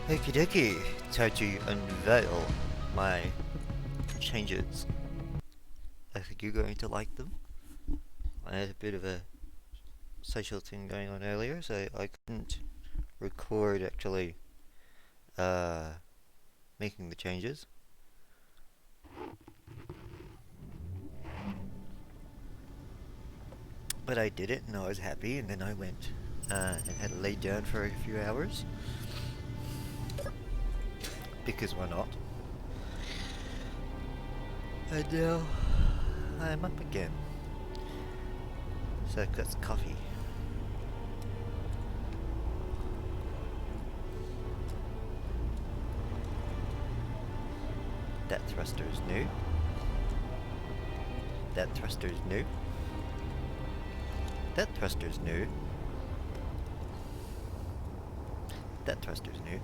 Okie dokie, time to unveil my changes. I think you're going to like them. I had a bit of a social thing going on earlier, so I couldn't record actually making the changes. But I did it and I was happy, and then I went and had to lay down for a few hours. Because why not? And now I'm up again. So I've got coffee. That thruster is new. That thruster is new. That thruster is new. That thruster is new.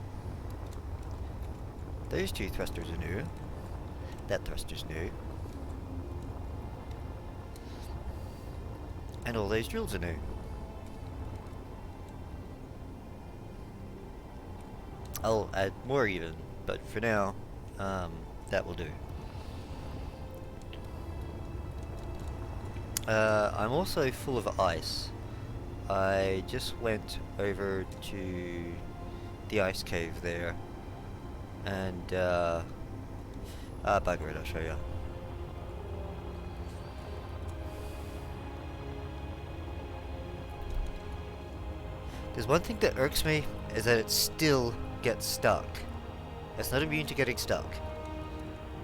Those two thrusters are new. That thruster's new. And all those drills are new. I'll add more even, but for now, that will do. I'm also full of ice. I just went over to the ice cave there, and bugger it, I'll show you. There's one thing that irks me, is that it still gets stuck. It's not immune to getting stuck.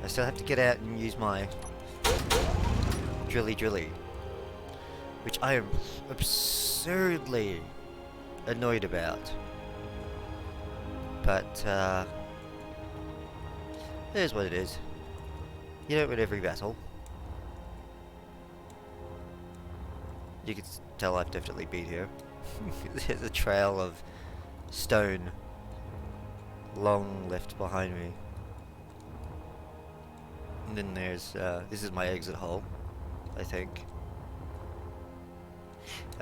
I still have to get out and use my drilly, which I am absurdly annoyed about. But it is what it is. You don't win every battle. You can tell I've definitely been here. There's a trail of stone long left behind me. And then there's, this is my exit hole, I think.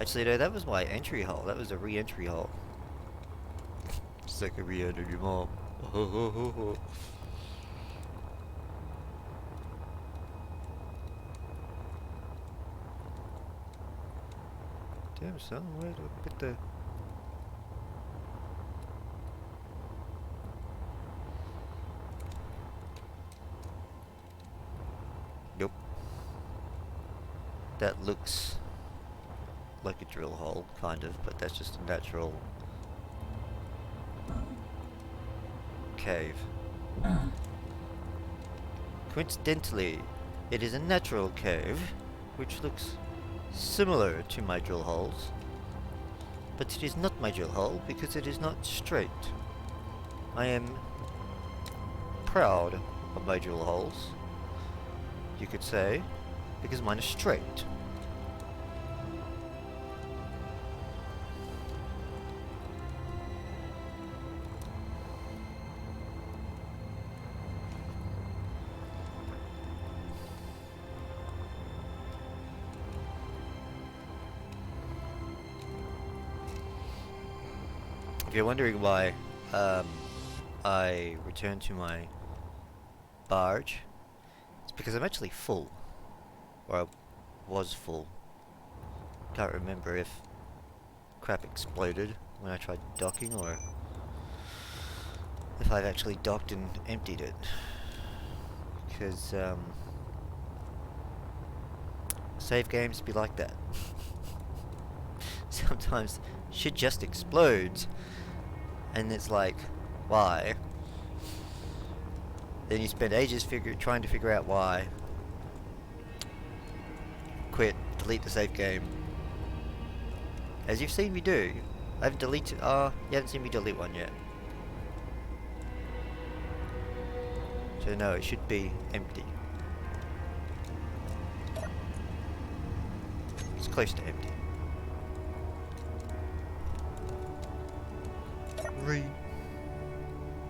Actually, no, that was my entry hole. That was a re-entry hole. Just like a re-enter your mom. Damn son, where do I put the... Nope. That looks like a drill hole, kind of, but that's just a natural cave. Coincidentally, it is a natural cave, which looks similar to my drill holes, but it is not my drill hole because it is not straight. I am proud of my drill holes, you could say, because mine is straight. If you're wondering why I returned to my barge, it's because I'm actually full. Or I was full. Can't remember if crap exploded when I tried docking, or if I've actually docked and emptied it. Because save games be like that. Sometimes shit just explodes, and it's like, why? Then you spend ages trying to figure out why. Quit, delete the save game. As you've seen me do. I haven't deleted, you haven't seen me delete one yet. So no, it should be empty. It's close to empty.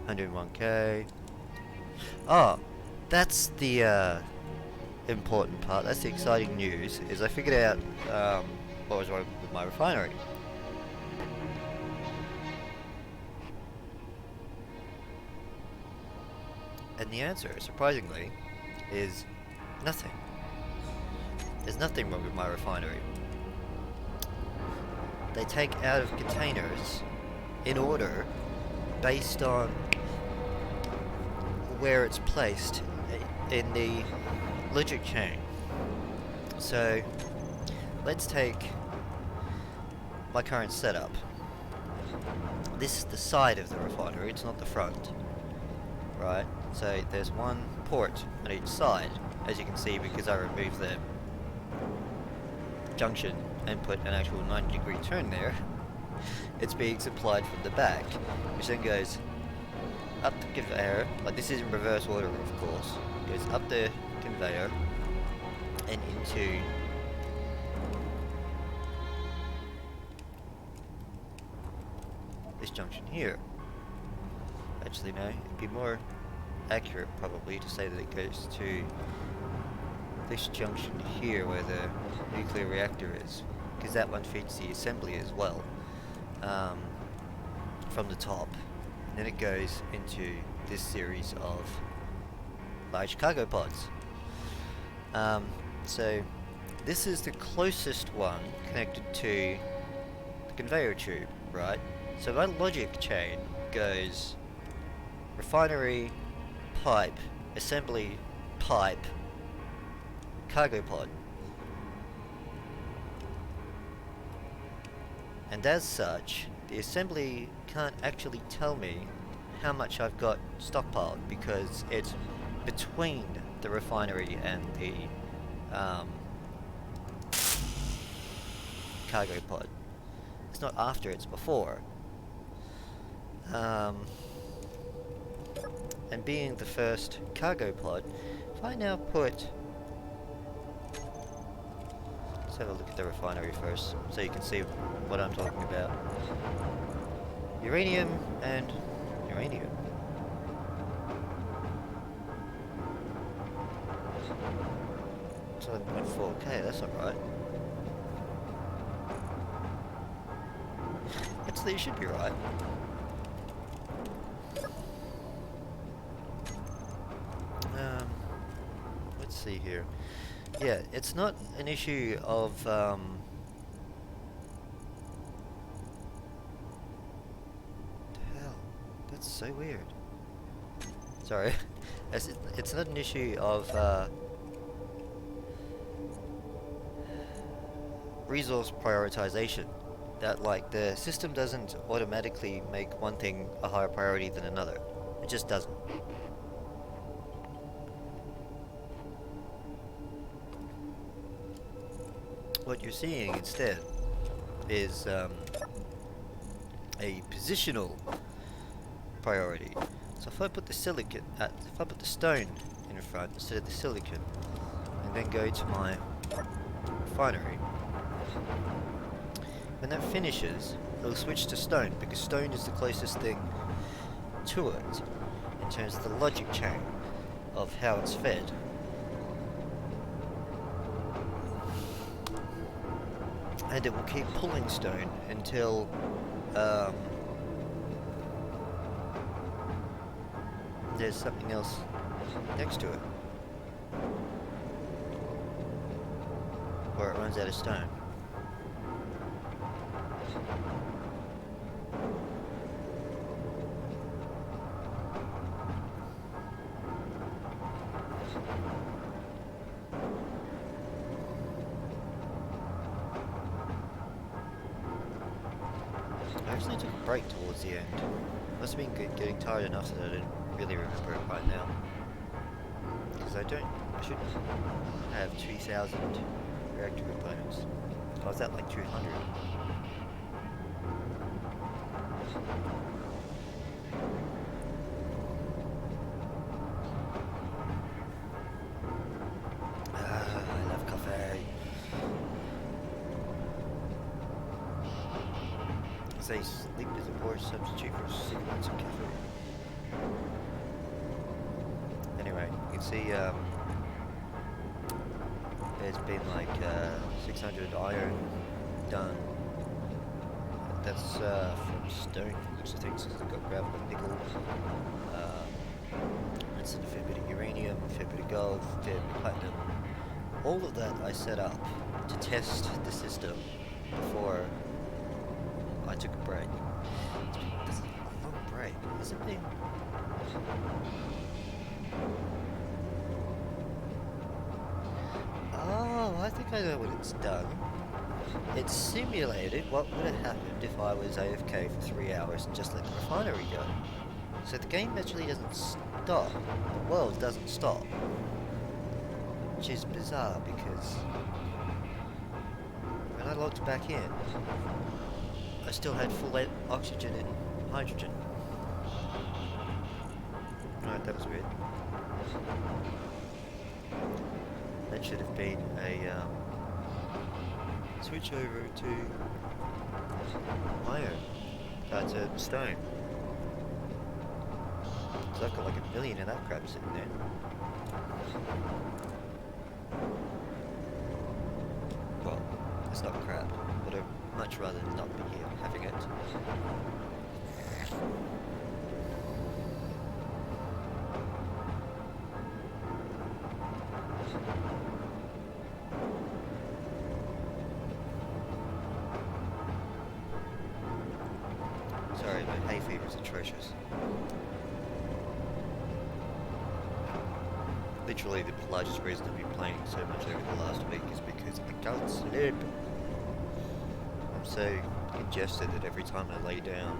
101k. Oh, that's the important part. That's the exciting news. Is I figured out what was wrong with my refinery. And the answer, surprisingly, is nothing. There's nothing wrong with my refinery. They take out of containers in order based on where it's placed in the logic chain. So let's take my current setup. This is the side of the refinery, it's not the front, right? So there's one port on each side, as you can see, because I removed the junction and put an actual 90-degree turn there. It's being supplied from the back, which then goes up the conveyor, like this is in reverse order of course, goes up the conveyor and into this junction here. Actually no, it'd be more accurate probably to say that it goes to this junction here where the nuclear reactor is, because that one feeds the assembly as well, from the top. And then it goes into this series of large cargo pods. So this is the closest one connected to the conveyor tube, right? So my logic chain goes refinery, pipe, assembly, pipe, cargo pod. And as such, the assembly can't actually tell me how much I've got stockpiled because it's between the refinery and the cargo pod. It's not after, it's before. And being the first cargo pod, if I now put... Let's have a look at the refinery first, so you can see what I'm talking about. Uranium and uranium. So 7.4K, that's alright. Actually, it should be right. Let's see here. Yeah, it's not an issue of hell, that's so weird. Sorry. It's not an issue of resource prioritization. That like the system doesn't automatically make one thing a higher priority than another. It just doesn't. What you're seeing instead is a positional priority. So if I put the silicon, if I put the stone in front instead of the silicon, and then go to my refinery, when that finishes, it'll switch to stone because stone is the closest thing to it in terms of the logic chain of how it's fed. And it will keep pulling stone until there's something else next to it, or it runs out of stone. I actually took a break towards the end. Must have been getting tired enough that I didn't really remember it right now. Because I should have 2,000 reactor components. I was at like 200. I love coffee. Say sleep is a poor substitute for cigarettes and caffeine. Anyway, you can see there's been like 600 iron done. That's from stone, which I think has got gravel and nickel. That's a fair bit of uranium, a fair bit of gold, a fair bit of platinum. All of that I set up to test the system before I took a break. This is a long break. Has it been? Oh, I think I know what it's done. It simulated what would have happened if I was AFK for 3 hours and just let the refinery go. So the game actually doesn't stop. The world doesn't stop. Which is bizarre because when I logged back in, I still had full oxygen and hydrogen. Right, that was weird. That should have been a switch over to iron. That's a stone. So I've got like 1,000,000 of that crap sitting there. Well, it's not crap, but I'd much rather not be here having it. Sorry, my hay fever is atrocious. Literally, the largest reason I've been playing so much over the last week is because I can't sleep. I'm so congested that every time I lay down,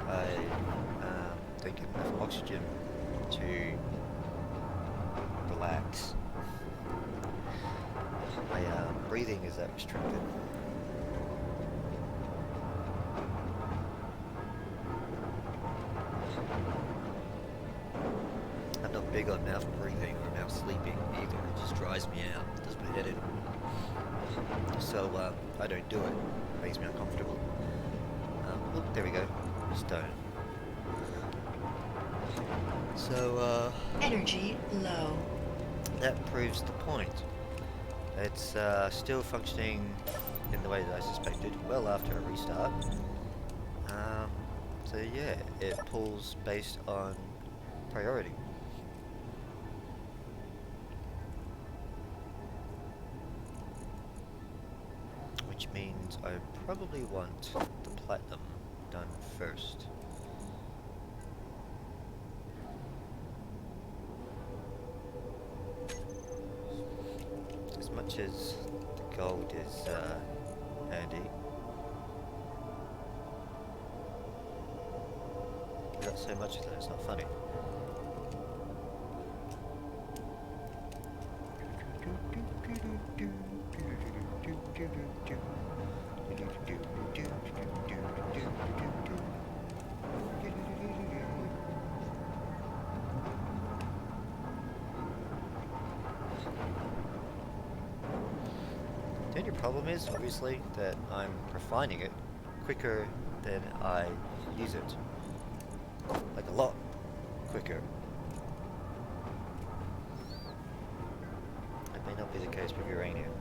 I don't get enough oxygen to relax. My breathing is that restricted. I'm not big on mouth breathing or mouth sleeping either. It just dries me out. It does my head in. So I don't do it. It makes me uncomfortable. Look, there we go. Stone. So Energy low. that proves the point. It's still functioning in the way that I suspected, well after a restart. So yeah, it pulls based on priority. Which means I probably want the platinum done first. As much as the gold is handy, not so much that it's not funny. The only problem is, obviously, that I'm refining it quicker than I use it. Like a lot quicker. That may not be the case with uranium.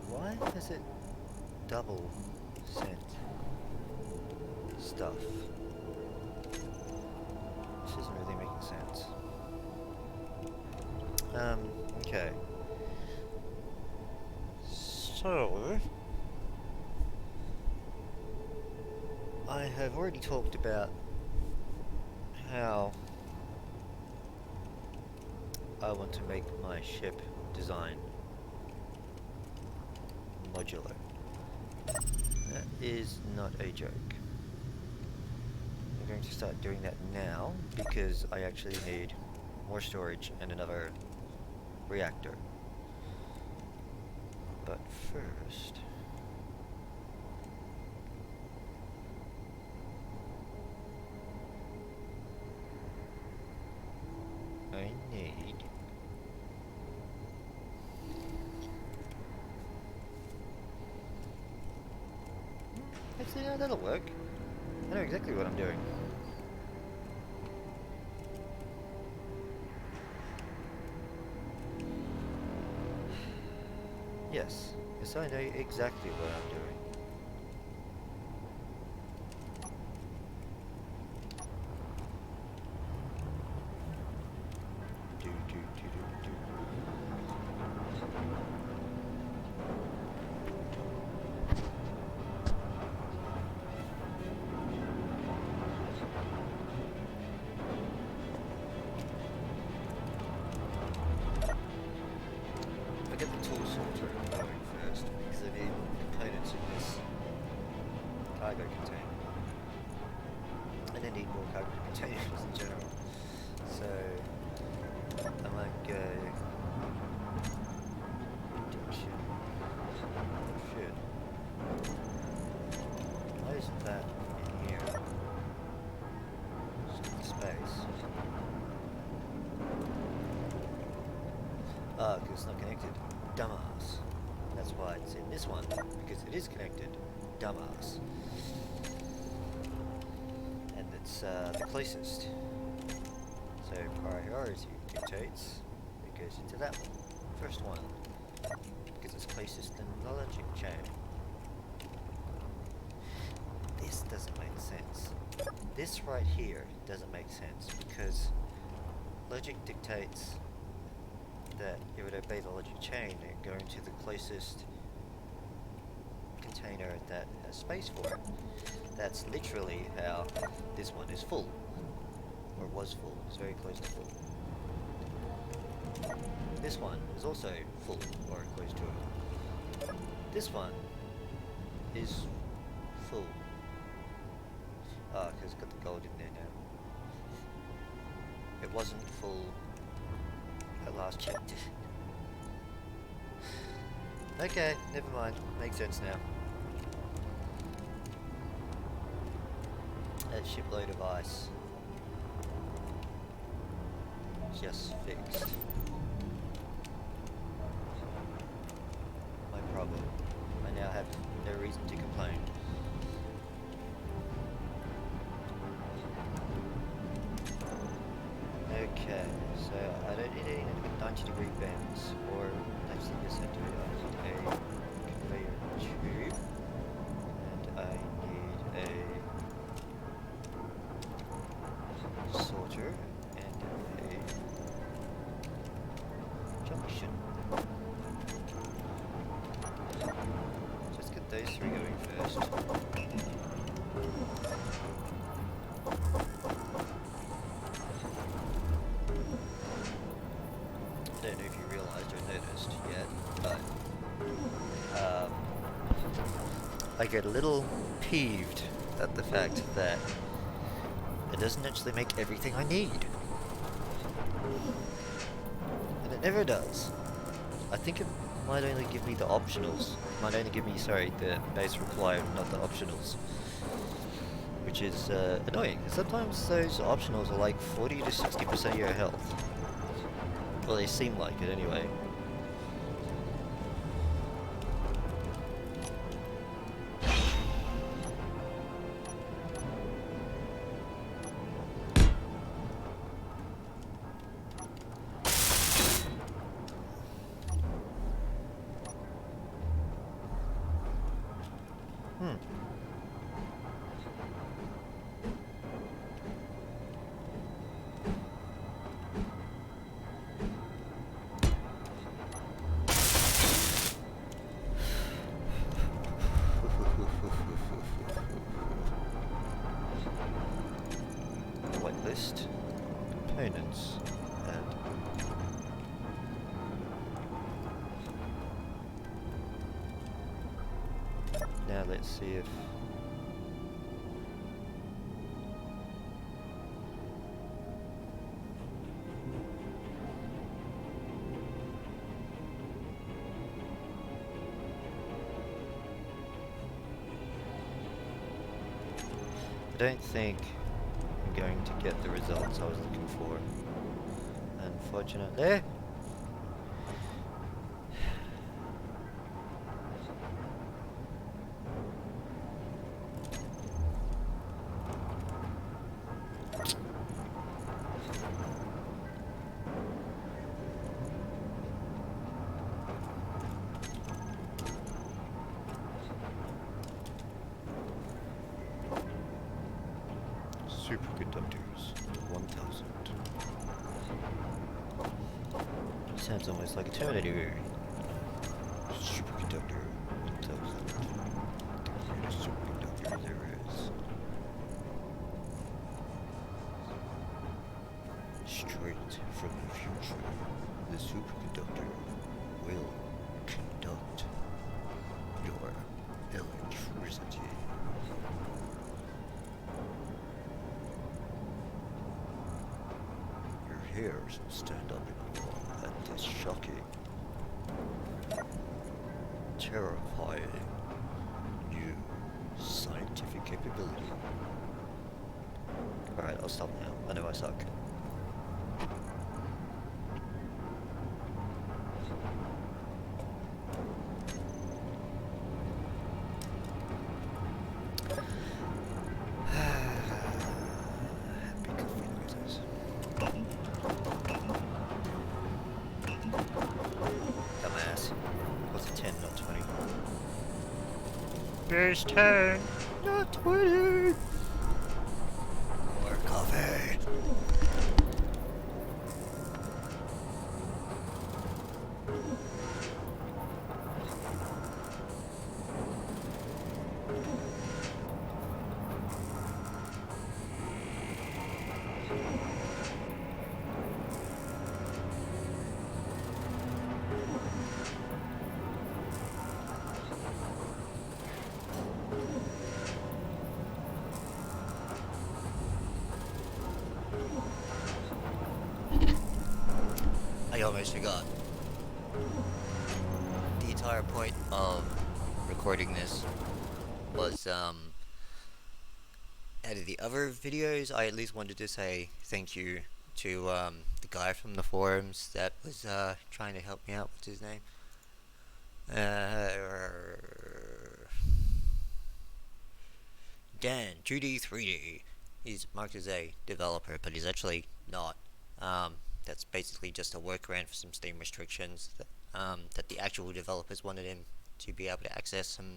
Why does it double send stuff? This isn't really making sense. Okay. So, I have already talked about how I want to make my ship design modular. That is not a joke. I'm going to start doing that now because I actually need more storage and another reactor. But first, I need actually no, that'll work. I know exactly what I'm doing. Yes, I know exactly what I'm doing. I get the tool sorter going first because I need components in this cargo container. And I need more cargo containers in general. So I might go reduction. Oh shit. Why isn't that in here? Just space. Ah, because it's not connected. Dumbass. That's why it's in this one, because it is connected. Dumbass. And it's the closest. So priority dictates it goes into that one. First one. Because it's closest in the logic chain. This doesn't make sense. This right here doesn't make sense because logic dictates that it would obey the logic chain and go into the closest container that has space for it. That's literally how this one is full. Or was full. It's very close to full. This one is also full, or close to it. This one is full. Ah, because it's got the gold in there now. It wasn't full I last checked. Okay, never mind. Makes sense now. That shipload of ice. Just fixed. My problem. I now have no reason to complain. Okay, so I don't need any 90-degree bends, or actually yes I do. I need a conveyor tube, and I need a sorter, and a junction. Let's get those three going first. I don't know if you realised or noticed yet, but I get a little peeved at the fact that it doesn't actually make everything I need. And it never does. I think it might only give me the optionals. It might only give me, sorry, the base required, not the optionals. Which is annoying. Sometimes those optionals are like 40 to 60% of your health. Well, they seem like it anyway. Whitelist, components, and now let's see if don't think I'm going to get the results I was looking for. Unfortunately. Superconductors, 1000. Sounds almost like a Terminator. Superconductor, 1000. The greatest superconductor there is. Straight from the future, the superconductor will conduct your electricity. Your hairs will stand up in a wall at this shocking, terrifying new scientific capability. Alright, I'll stop now. I know I suck. There's 10, not 20. More coffee. I almost forgot. The entire point of recording this was, out of the other videos, I at least wanted to say thank you to, the guy from the forums that was, trying to help me out. What's his name? Dan2d3d. He's marked as a developer, but he's actually not. That's basically just a workaround for some Steam restrictions that the actual developers wanted him to be able to access some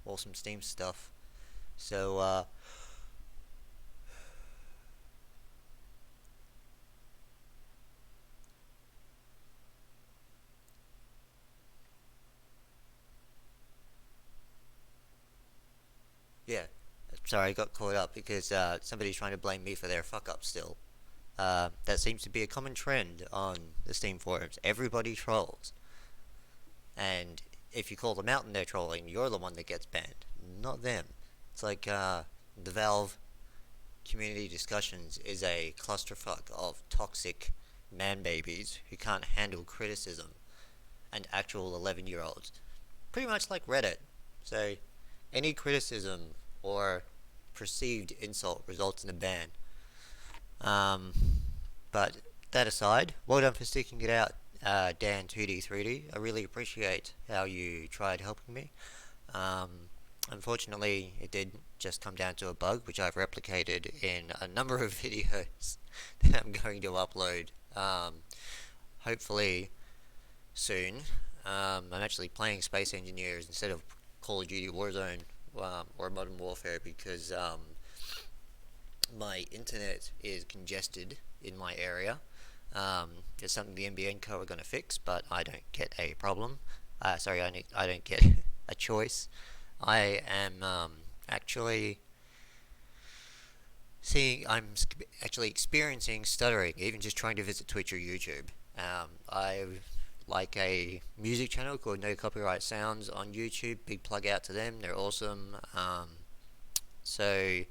awesome Steam stuff. So, yeah. Sorry, I got caught up because somebody's trying to blame me for their fuck up still. That seems to be a common trend on the Steam forums. Everybody trolls. And if you call them out and they're trolling, you're the one that gets banned, not them. It's like the Valve community discussions is a clusterfuck of toxic man babies who can't handle criticism and actual 11-year-olds. Pretty much like Reddit. So, any criticism or perceived insult results in a ban. But that aside, well done for sticking it out, Dan2d3d. I really appreciate how you tried helping me. Unfortunately, it did just come down to a bug, which I've replicated in a number of videos that I'm going to upload, hopefully soon. I'm actually playing Space Engineers instead of Call of Duty Warzone, or Modern Warfare, because my internet is congested in my area. It's something the NBN Co are going to fix, but I don't get a problem. I don't get a choice. I am actually actually experiencing stuttering, even just trying to visit Twitch or YouTube. I like a music channel called No Copyright Sounds on YouTube. Big plug out to them. They're awesome. So,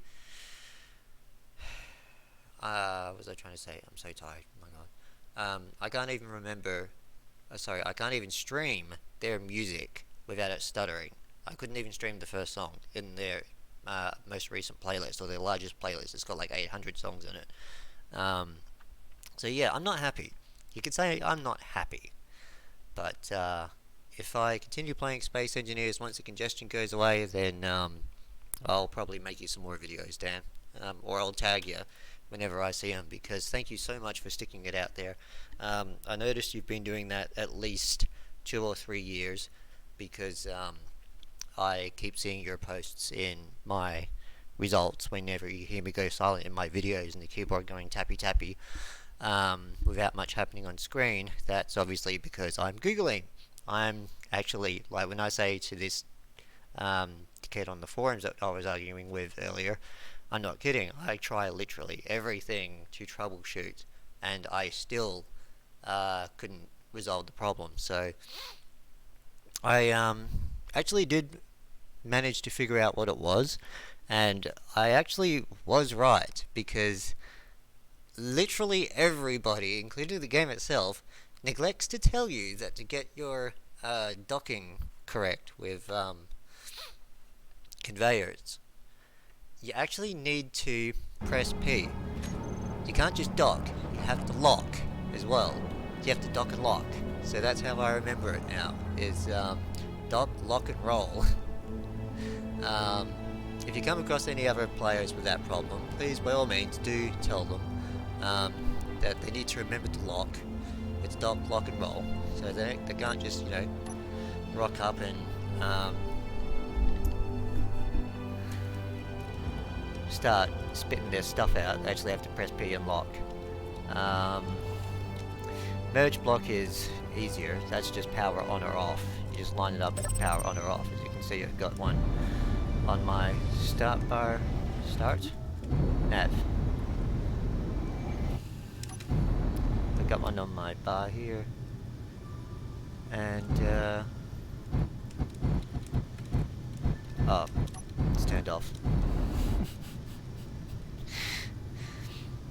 what was I trying to say? I'm so tired. Oh my god. I can't even remember. I can't even stream their music without it stuttering. I couldn't even stream the first song in their most recent playlist, or their largest playlist. It's got like 800 songs in it. So yeah, I'm not happy. You could say I'm not happy, but if I continue playing Space Engineers once the congestion goes away, then I'll probably make you some more videos, Dan, or I'll tag you whenever I see them, because thank you so much for sticking it out there. I noticed you've been doing that at least 2 or 3 years, because I keep seeing your posts in my results whenever you hear me go silent in my videos and the keyboard going tappy tappy without much happening on screen. That's obviously because I'm Googling. I'm actually, like when I say to this kid on the forums that I was arguing with earlier, I'm not kidding. I try literally everything to troubleshoot, and I still couldn't resolve the problem. So I actually did manage to figure out what it was, and I actually was right, because literally everybody, including the game itself, neglects to tell you that to get your docking correct with conveyors, you actually need to press P. You can't just dock, you have to lock as well. You have to dock and lock. So that's how I remember it now, is dock, lock and roll. If you come across any other players with that problem, please by all means do tell them that they need to remember to lock. It's dock, lock and roll. So they can't just, you know, rock up and start spitting their stuff out. They actually have to press P and lock. Merge block is easier. That's just power on or off. You just line it up and power on or off. As you can see, I've got one on my start bar. Start? Nav. I've got one on my bar here. And, oh, it's turned off.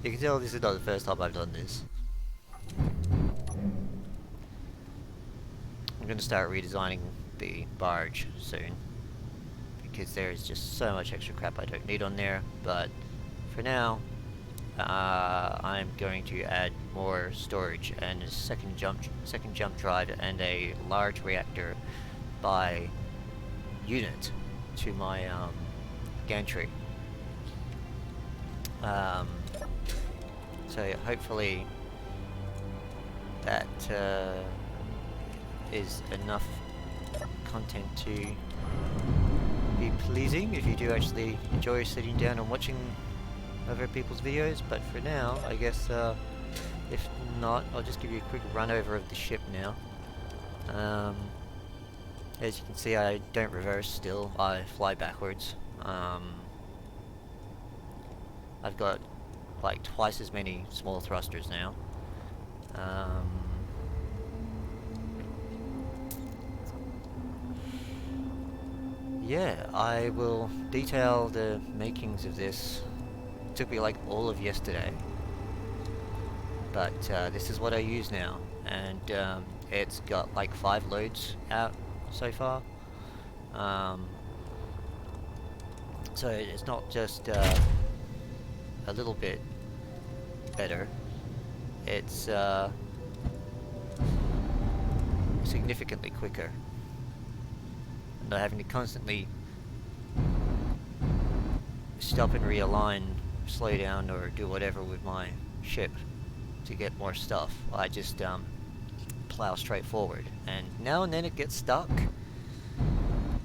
You can tell this is not the first time I've done this. I'm going to start redesigning the barge soon, because there's just so much extra crap I don't need on there, but for now I'm going to add more storage and a second jump drive and a large reactor by unit to my gantry. So hopefully that is enough content to be pleasing if you do actually enjoy sitting down and watching other people's videos. But for now, I guess if not, I'll just give you a quick run over of the ship now. As you can see, I don't reverse still, I fly backwards. I've got like twice as many small thrusters now. Yeah, I will detail the makings of this. It took me like all of yesterday, but this is what I use now, and it's got like 5 loads out so far. So it's not just a little bit better, it's significantly quicker. Not having to constantly stop and realign, slow down, or do whatever with my ship to get more stuff. I just plow straight forward, and now and then it gets stuck,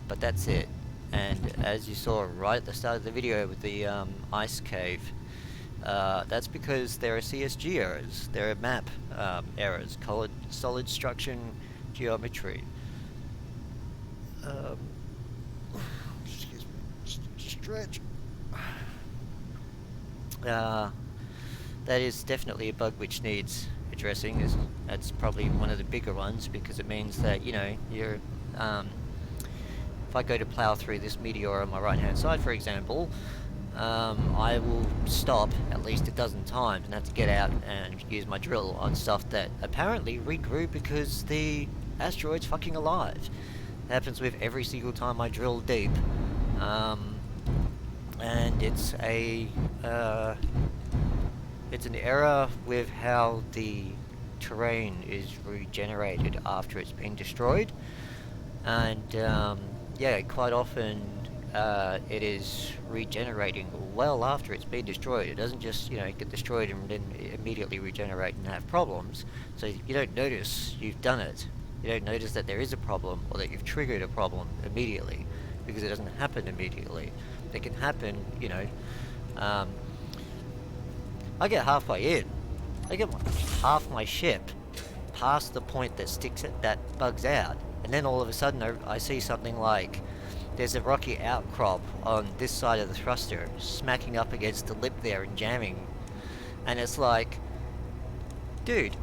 but that's it. And as you saw right at the start of the video with the ice cave, that's because there are CSG errors, there are map errors, solid structure geometry. Excuse me, stretch. That is definitely a bug which needs addressing. That's probably one of the bigger ones, because it means that, you know, you're if I go to plow through this meteor on my right hand side, for example, I will stop at least a dozen times and have to get out and use my drill on stuff that apparently regrew because the asteroid's fucking alive. It happens with every single time I drill deep. and it's an error with how the terrain is regenerated after it's been destroyed, and yeah, quite often it is regenerating well after it's been destroyed. It doesn't just, get destroyed and then immediately regenerate and have problems. So you don't notice you've done it. You don't notice that there is a problem or that you've triggered a problem immediately, because it doesn't happen immediately. It can happen, um, I get halfway in. I get half my ship past the point that bugs out, and then all of a sudden I see something like there's a rocky outcrop on this side of the thruster, smacking up against the lip there and jamming, and it's like, dude,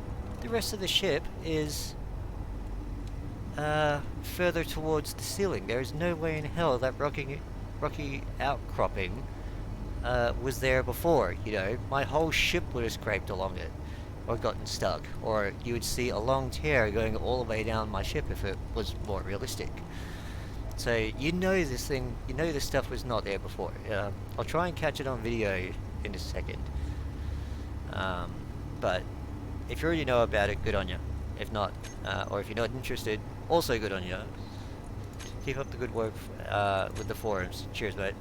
the rest of the ship is further towards the ceiling. There is no way in hell that rocky outcropping was there before. My whole ship would have scraped along it, or gotten stuck, or you would see a long tear going all the way down my ship if it was more realistic. So this stuff was not there before. I'll try and catch it on video in a second. But if you already know about it, good on you. If not, or if you're not interested, also good on you. Keep up the good work with the forums. Cheers, mate.